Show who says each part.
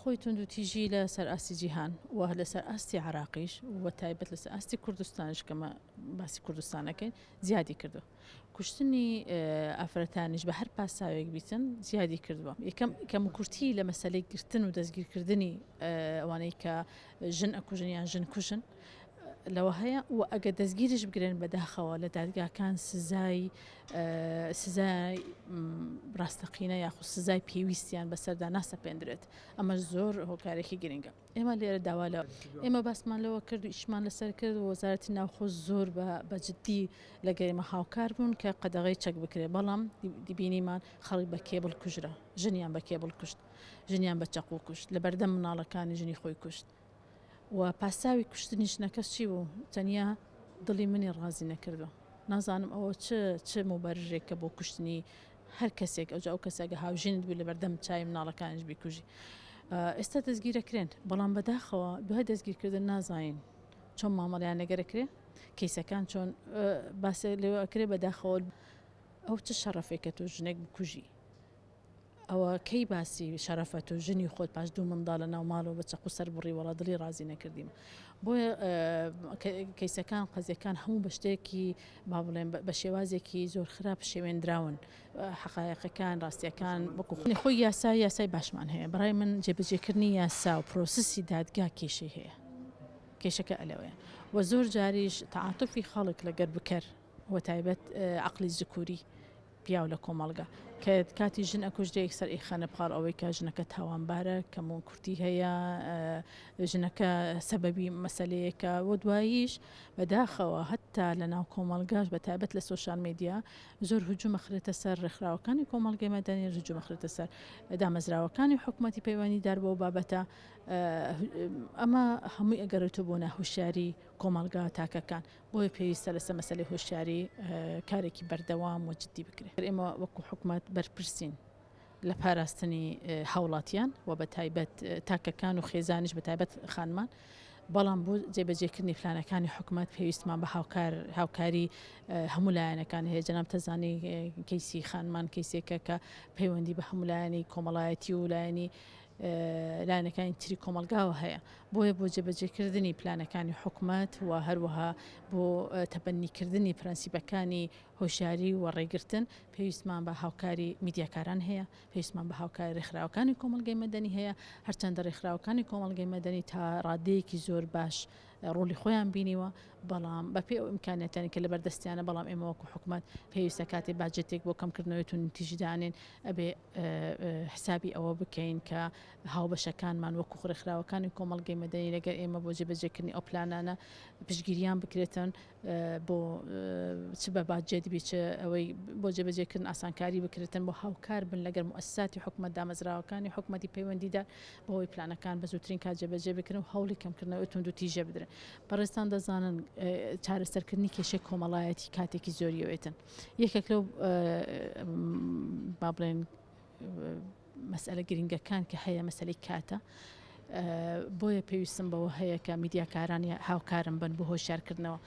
Speaker 1: خۆی تونند و تیژی لە سەرئاستی جیهان و لە سەرئاستی عراقیش و تایبەت لە سەرئاستی کوردستانش کەمە باسی کوردستانەکەین زیادی کردو. کوشتنی ئافرەتانیش بە هەر پاساوێک بیتن زیادی کردووە. یەکەم کەموکورتی لە مەسەلەی گرتن و دەستگیرکردنی ئەوانەی کە ژن ئەکوژن یان ژن کوشن لەوە هەیە و ئەگە دەستگیریش بگرێن بەداخەوە لە دادگاکان سزای ڕاستەقینە یاخود سزای پێویستیان بەسەردا ناسەپێندرێت. ئەمە زۆر هۆکارێکی گرنگە. ئێمە لێرە داوا لە ئێمە باسمان لەوە کرد و ئیشمان لەسەر کرد و وەزارەتی ناوخۆ زۆر بەجددی لە گەرمە هاوکار بوون کە قەدەغەی چەک بکرێ، بەڵام دیبینیمان خەڵک بە کێبڵ کوژرا، ژنیان بە کێبڵ کوشت، ژنیان بە چەقو کوشت، لە بەردەم مناڵەکانی ژنی خۆی کوشت. و پاساوی کوشتنی ژنەکەس چی بوو؟ تەنیا دڵی منی ڕازی نەکردو. نازانم ئەوە چه مبەرژێکە بۆ کوشتنی هەر کەسێک ئەو کەسێکە هاوژینت بوو لە بەردەم چای مناڵەکانیش بیکوژی. ئێستا دەستگیرەکرێن، بەڵام بەداخەوە دوای دەستگیرکردن نازانین چۆن مامەڵیان لەگەرەکرێ، کەیسەکان چۆن باسێ لێوە ئەکرێ بەداخەوە ئەو چه شەڕەفێکە تۆ ژنێک بکوژی. ئەوە کەی باسی شەرەفەت و ژنی خۆت پاش دوو منداڵە ناو ماڵەوە بە چەقو سەر بڕی وەڵا دڵی ڕازی نەکردیم. بۆیە کەیسەکان قەزیەکان هەموو بە شتێکی با بڵێن بە شێوازێکی زۆر خراپ شێوێنراون، حەقایقەکان ڕاستیەکان وەکو خۆی یاسای باشمان هەیە. بەڕای من جێبەجێکردنی یاسا و پرۆسسی دادگا کێشەی هەیە، کێشەکە ئەلەوەیە و زۆر جاریش تەعاتوفی خەڵک لەگەر بکەر و تایبەت عەقڵی زکووری پیاو لە کۆمەڵگا کە کاتی ژن ئەکوژدەیەک سەر ئیخەنە بقال ئەوەی کە ژنەکە تاوانبارە کەمون کورتی هەیە، ژنەکە سەبەبی مەسەلەیەکە و دواییش بەداخەوە هەتا لە ناو کۆمەڵگاش بە تایبەت لە سۆشال میدیا زۆر هجوومە خرێتە سەر ڕێکخراوەکانی کۆمەڵگەی مەدەنی، هجوومە خرێتە سەر دامەزراوەکانی حکوومەتی پەیوەندیدار بۆ بابەتە. ئەمە هەمووی ئەگەڕێتەوە بۆ ناهوشیاری کۆمەڵگا تاکەکان، بۆیە پێویستە لەسەر مەسەلەی هوشیاری کارێکی بەردەوام و جددی بکرێت. ئێمە وەکو حکوومەت بەرپرسین لە پاراستنی هاوڵاتیان و بە تایبەت تاکەکان و خێزانیش بە تایبەت خانمان، بەڵام بۆ جێبەجێکردنی پلانەکانی حکوومەت پێویستمان بە هاوکاری هەموو لایەنەکان هەیە. جەناب تەزانی کەیسی خانمان کەیسێکە کە پەیوەندی بە هەموو لایەنی کۆمەڵایەتی و لایەنی لایەنەکانی تری کۆمەلگاوە هەیە. بۆیە بۆ جێبەجێکردنی پلانەکانی حکوومەت و هەروەها بۆ تەبەنیکردنی پرەنسیپەکانی هۆشیاری و ڕێگرتن پێویستمان بە هاوکاری میدیاکاران هەیە، پێویستمان بە هاوکاری ڕێکخراوەکانی کۆمەڵگەی مەدەنی هەیە، هەرچەندە ڕێکخراوەکانی کۆمەڵگەی مەدەنی تا ڕادەیەکی زۆر باش ڕۆلی خۆیان بینیوە، بەڵام بەپێ ئەو ئیمکانیەتانی کە لەبەردەستیانە، بەڵام ئێمە وەکو حکوومەت پێویستە کاتێک باجێتێک بۆ کەمکردنەوەی تون تیژدانێن ئەبێ حسابی ئەوە بکەین کە هاوبەشەکانمان وەکو ڕێکخراوەکانی کۆمەڵگەی مەدەنی لەگەر ئێمە بۆ جێبەجێکردنی ئەو پلانانە پشتگیریان بکرێتن بۆ چ بە باجێت بێت ئەوەی بۆ جێبەجێکردن ئاسانکاری بکرێتن بۆ هاوکار بن لەگەر موسساتی حکوومەت دامەزراوەکانی حکوومەتی پەیوەندیدار بۆەوەی پلانەکان بە زووترین کات جێبەجێ بکردن و هەوڵی کەمکردنەوەی تونند و تیژە بدرن. بەڕێستان دەزانن چارەسەرکردنی کێشەی کۆمەڵایەتی کاتێکی زۆریەوێتن. یەکێک لەو با بڵێن مەسئلە گرنگەکان کە هەیە مەسەلەی کاتە، بۆیە پێویستم بەوە هەیە کە میدیاکارانی هاوکارم بن بۆ هۆشیارکردنەوە.